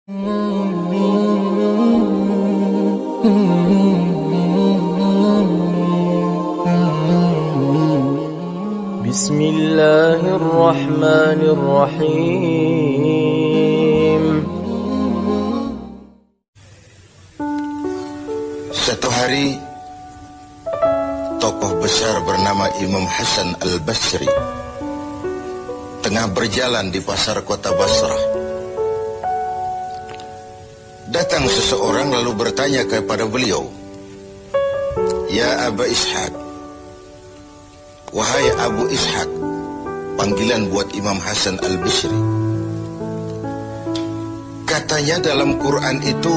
Bismillahirrahmanirrahim. Satu hari, tokoh besar bernama Imam Hasan Al-Basri tengah berjalan di pasar kota Basrah. Datang seseorang lalu bertanya kepada beliau, "Ya Aba Ishaq," wahai Abu Ishaq, panggilan buat Imam Hasan Al-Basri. Katanya dalam Quran itu,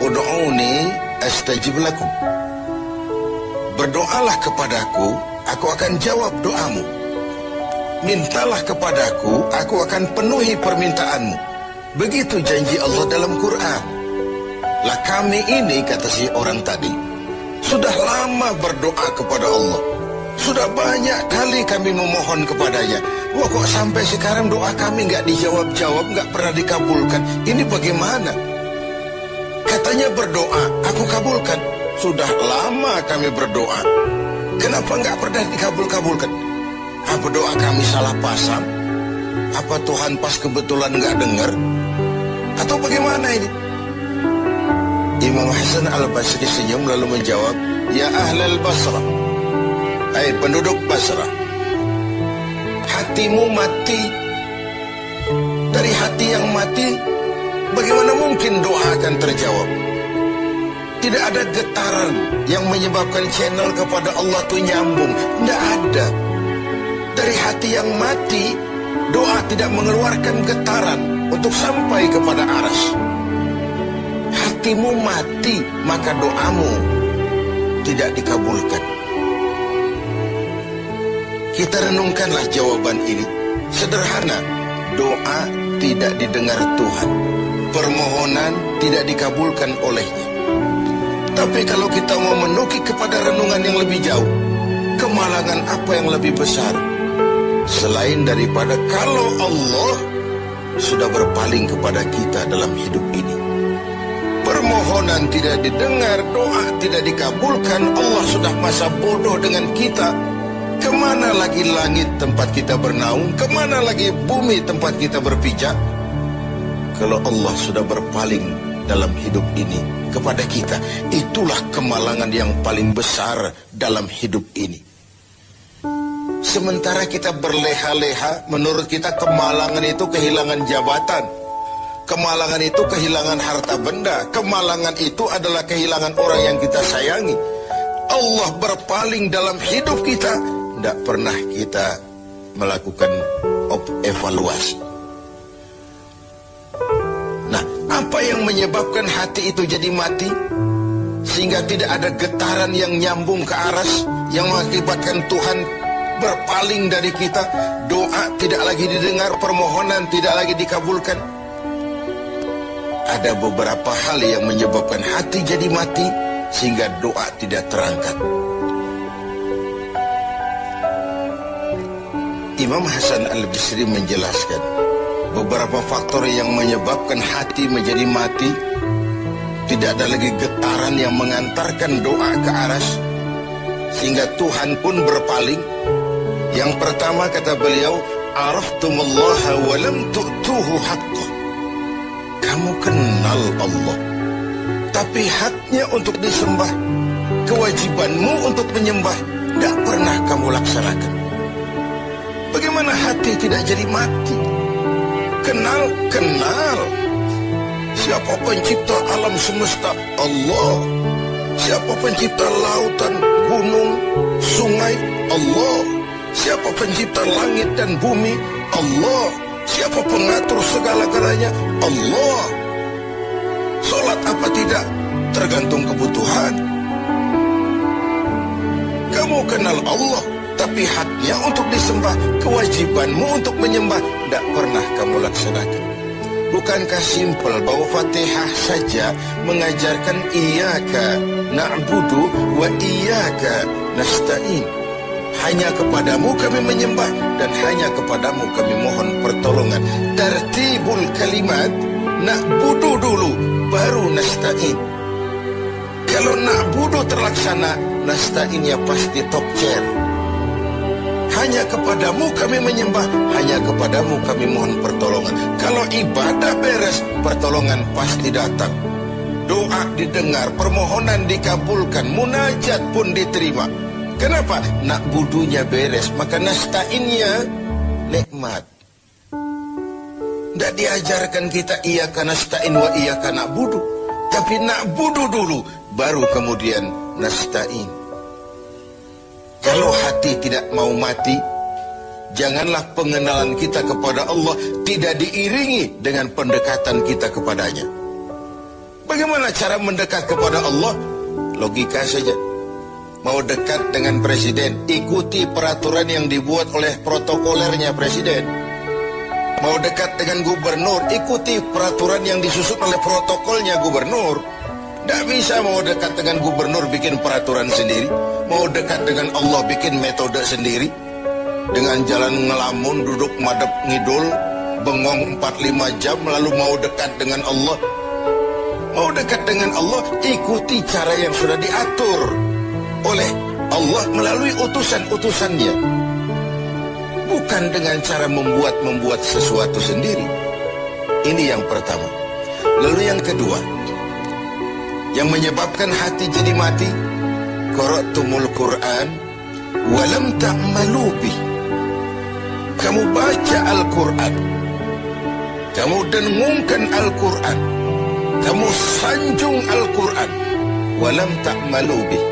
"Ud'uni astajib lakum." Berdoalah kepadaku, aku akan jawab doamu. Mintalah kepadaku, aku akan penuhi permintaanmu. Begitu janji Allah dalam Quran. Lah kami ini, kata si orang tadi, sudah lama berdoa kepada Allah. Sudah banyak kali kami memohon kepadanya. Wah, kok sampai sekarang doa kami nggak dijawab-jawab, nggak pernah dikabulkan. Ini bagaimana? Katanya berdoa, aku kabulkan. Sudah lama kami berdoa. Kenapa nggak pernah dikabul-kabulkan? Apa doa kami salah pasang? Apa Tuhan pas kebetulan nggak dengar? Atau bagaimana ini? Imam Hasan Al-Basri senyum lalu menjawab, "Ya ahlal Basrah, hai penduduk Basrah, hatimu mati. Dari hati yang mati, bagaimana mungkin doa akan terjawab? Tidak ada getaran yang menyebabkan channel kepada Allah itu nyambung. Tidak ada. Dari hati yang mati, doa tidak mengeluarkan getaran untuk sampai kepada aras. Hatimu mati, maka doamu tidak dikabulkan." Kita renungkanlah jawaban ini. Sederhana, doa tidak didengar Tuhan, permohonan tidak dikabulkan olehnya. Tapi kalau kita mau menukik kepada renungan yang lebih jauh, kemalangan apa yang lebih besar selain daripada kalau Allah sudah berpaling kepada kita dalam hidup ini? Permohonan tidak didengar, doa tidak dikabulkan, Allah sudah masa bodoh dengan kita. Kemana lagi langit tempat kita bernaung? Kemana lagi bumi tempat kita berpijak? Kalau Allah sudah berpaling dalam hidup ini kepada kita, itulah kemalangan yang paling besar dalam hidup ini. Sementara kita berleha-leha, menurut kita kemalangan itu kehilangan jabatan, kemalangan itu kehilangan harta benda, kemalangan itu adalah kehilangan orang yang kita sayangi. Allah berpaling dalam hidup kita, tidak pernah kita melakukan evaluasi. Nah, apa yang menyebabkan hati itu jadi mati? Sehingga tidak ada getaran yang nyambung ke aras, yang mengakibatkan Tuhan berpaling dari kita, doa tidak lagi didengar, permohonan tidak lagi dikabulkan. Ada beberapa hal yang menyebabkan hati jadi mati, sehingga doa tidak terangkat. Imam Hasan Al-Basri menjelaskan beberapa faktor yang menyebabkan hati menjadi mati. Tidak ada lagi getaran yang mengantarkan doa ke aras, sehingga Tuhan pun berpaling. Yang pertama, kata beliau, "Araftumullaha wa lam tu'tuhu haqqah." Kamu kenal Allah, tapi haknya untuk disembah, kewajibanmu untuk menyembah, tidak pernah kamu laksanakan. Bagaimana hati tidak jadi mati? Kenal. Siapa pencipta alam semesta? Allah. Siapa pencipta lautan, gunung, sungai? Allah. Siapa pencipta langit dan bumi? Allah. Siapa pengatur segala-galanya? Allah. Salat apa tidak? Tergantung kebutuhan. Kamu kenal Allah, tapi haknya untuk disembah, kewajibanmu untuk menyembah, tidak pernah kamu laksanakan. Bukankah simpel bahwa Fatihah saja mengajarkan iyyaka na'budu wa iyyaka nasta'in? Hanya kepadamu kami menyembah dan hanya kepadamu kami mohon pertolongan. Tertibul kalimat na'budu dulu, baru nasta'in. Kalau na'budu terlaksana, nasta'innya pasti top chair. Hanya kepadamu kami menyembah, hanya kepadamu kami mohon pertolongan. Kalau ibadah beres, pertolongan pasti datang. Doa didengar, permohonan dikabulkan, munajat pun diterima. Kenapa? Na'budunya beres, maka nasta'innya nikmat. Tidak diajarkan kita iyyaka nasta'in wa iyyaka na'budu, tapi na'budu dulu, baru kemudian nasta'in. Kalau hati tidak mau mati, janganlah pengenalan kita kepada Allah tidak diiringi dengan pendekatan kita kepadanya. Bagaimana cara mendekat kepada Allah? Logika saja. Mau dekat dengan presiden, ikuti peraturan yang dibuat oleh protokolernya presiden. Mau dekat dengan gubernur, ikuti peraturan yang disusun oleh protokolnya gubernur. Tidak bisa mau dekat dengan gubernur bikin peraturan sendiri. Mau dekat dengan Allah bikin metode sendiri. Dengan jalan ngelamun, duduk madep ngidul, bengong 4-5 jam lalu mau dekat dengan Allah. Mau dekat dengan Allah, ikuti cara yang sudah diatur oleh Allah melalui utusan-utusannya. Bukan dengan cara membuat sesuatu sendiri. Ini yang pertama. Lalu yang kedua, yang menyebabkan hati jadi mati, qara'tumul Qur'an walam ta'malu bih. Kamu baca Al-Quran, kamu dengungkan Al-Quran, kamu sanjung Al-Quran, walam ta'malu bih,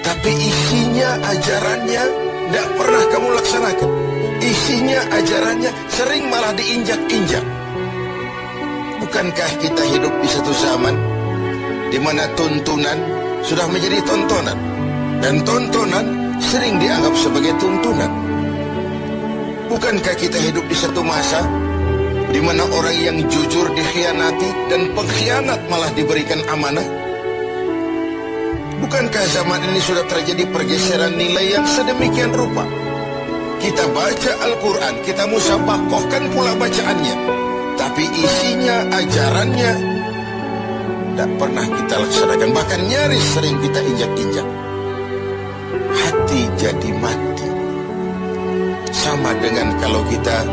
tapi isinya, ajarannya tidak pernah kamu laksanakan. Isinya, ajarannya sering malah diinjak-injak. Bukankah kita hidup di satu zaman di mana tuntunan sudah menjadi tontonan, dan tontonan sering dianggap sebagai tuntunan? Bukankah kita hidup di satu masa di mana orang yang jujur dikhianati dan pengkhianat malah diberikan amanah? Bukankah zaman ini sudah terjadi pergeseran nilai yang sedemikian rupa? Kita baca Al-Quran, kita musabakohkan pula bacaannya, tapi isinya, ajarannya tidak pernah kita laksanakan. Bahkan nyaris sering kita injak-injak. Hati jadi mati. Sama dengan kalau kita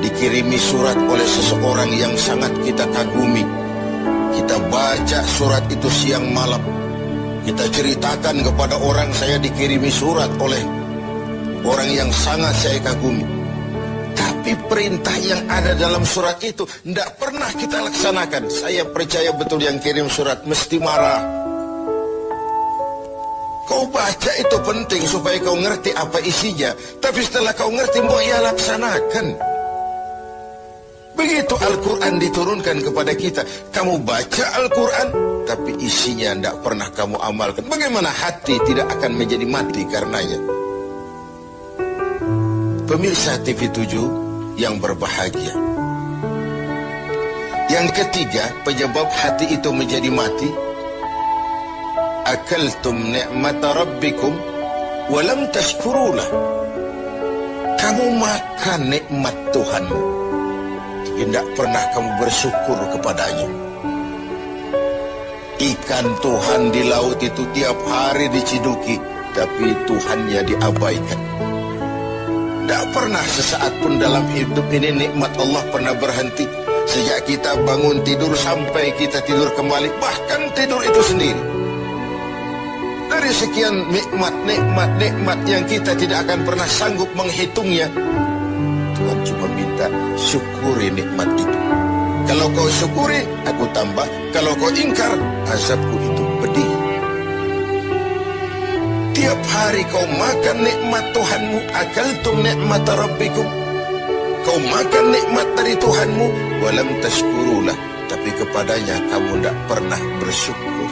dikirimi surat oleh seseorang yang sangat kita kagumi. Kita baca surat itu siang malam. Kita ceritakan kepada orang, saya dikirimi surat oleh orang yang sangat saya kagumi. Tapi perintah yang ada dalam surat itu tidak pernah kita laksanakan. Saya percaya betul yang kirim surat mesti marah. Kau baca itu penting supaya kau ngerti apa isinya, tapi setelah kau ngerti, mau ya laksanakan. Begitu Al-Quran diturunkan kepada kita, kamu baca Al-Quran, tapi isinya tidak pernah kamu amalkan. Bagaimana hati tidak akan menjadi mati karenanya? Pemirsa TV7 yang berbahagia, yang ketiga penyebab hati itu menjadi mati, akaltum ni'mata rabbikum walam tashkurulah. Kamu makan nikmat Tuhanmu, tidak pernah kamu bersyukur kepadanya. Ikan Tuhan di laut itu tiap hari diciduki, tapi Tuhannya diabaikan. Tidak pernah sesaat pun dalam hidup ini nikmat Allah pernah berhenti. Sejak kita bangun tidur sampai kita tidur kembali, bahkan tidur itu sendiri. Dari sekian nikmat yang kita tidak akan pernah sanggup menghitungnya, Tuhan cuma minta syukuri nikmat itu. Kalau kau syukuri, aku tambah. Kalau kau ingkar, azabku itu pedih. Tiap hari kau makan nikmat Tuhanmu, akaltum ni'mata rabbikum. Kau makan nikmat dari Tuhanmu, walam tashkurulah, tapi kepadanya kamu tidak pernah bersyukur.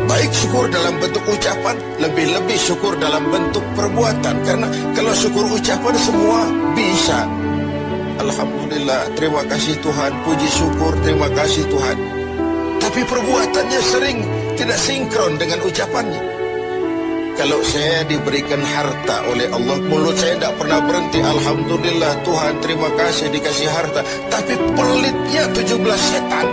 Baik syukur dalam bentuk ucapan, lebih-lebih syukur dalam bentuk perbuatan. Karena kalau syukur ucapan semua bisa. Alhamdulillah, terima kasih Tuhan, puji syukur, terima kasih Tuhan. Tapi perbuatannya sering tidak sinkron dengan ucapannya. Kalau saya diberikan harta oleh Allah, mulut saya tidak pernah berhenti. Alhamdulillah Tuhan, terima kasih dikasih harta. Tapi pelitnya 17 setan.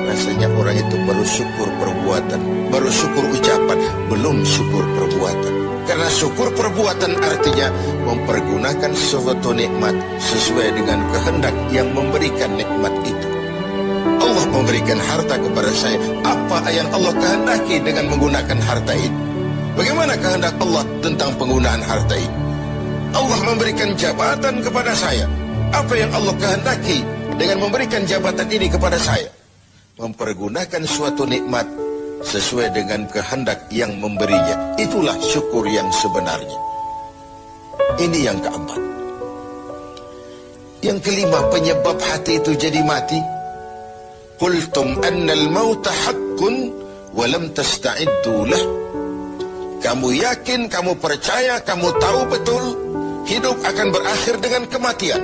Rasanya orang itu baru syukur perbuatan, baru syukur ucapan, belum syukur perbuatan. Karena syukur perbuatan artinya mempergunakan suatu nikmat sesuai dengan kehendak yang memberikan nikmat itu. Allah memberikan harta kepada saya. Apa yang Allah kehendaki dengan menggunakan harta itu? Bagaimana kehendak Allah tentang penggunaan harta ini? Allah memberikan jabatan kepada saya. Apa yang Allah kehendaki dengan memberikan jabatan ini kepada saya? Mempergunakan suatu nikmat sesuai dengan kehendak yang memberinya. Itulah syukur yang sebenarnya. Ini yang keempat. Yang kelima, penyebab hati itu jadi mati. Qultum annal mauta haqqun wa lam tasta'iddu lah. Kamu yakin, kamu percaya, kamu tahu betul hidup akan berakhir dengan kematian.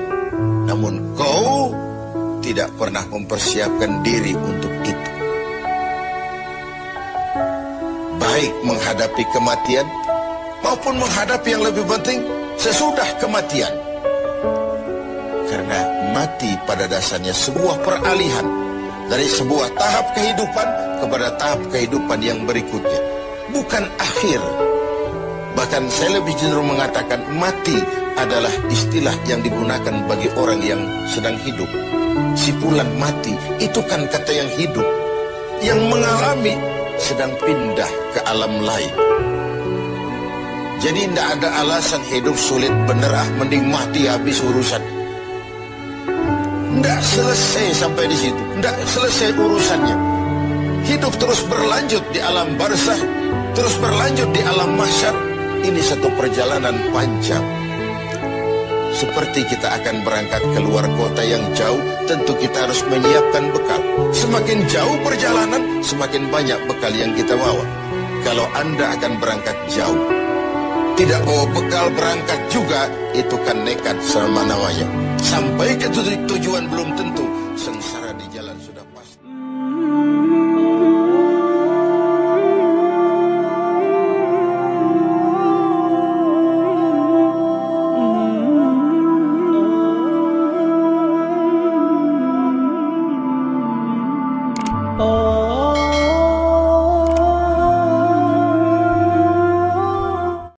Namun kau tidak pernah mempersiapkan diri untuk itu. Baik menghadapi kematian maupun menghadapi yang lebih penting sesudah kematian. Karena mati pada dasarnya sebuah peralihan dari sebuah tahap kehidupan kepada tahap kehidupan yang berikutnya. Bukan akhir. Bahkan saya lebih cenderung mengatakan mati adalah istilah yang digunakan bagi orang yang sedang hidup. Sipulan mati itu kan kata yang hidup. Yang mengalami sedang pindah ke alam lain. Jadi tidak ada alasan hidup sulit bener, mending mati habis urusan. Tidak selesai sampai di situ. Tidak selesai urusannya. Hidup terus berlanjut di alam barzah, terus berlanjut di alam mahsyar. Ini satu perjalanan panjang. Seperti kita akan berangkat keluar kota yang jauh, tentu kita harus menyiapkan bekal. Semakin jauh perjalanan, semakin banyak bekal yang kita bawa. Kalau Anda akan berangkat jauh, tidak bawa bekal berangkat juga, itu kan nekat sama namanya. Sampai ke tujuan belum tentu sengsara.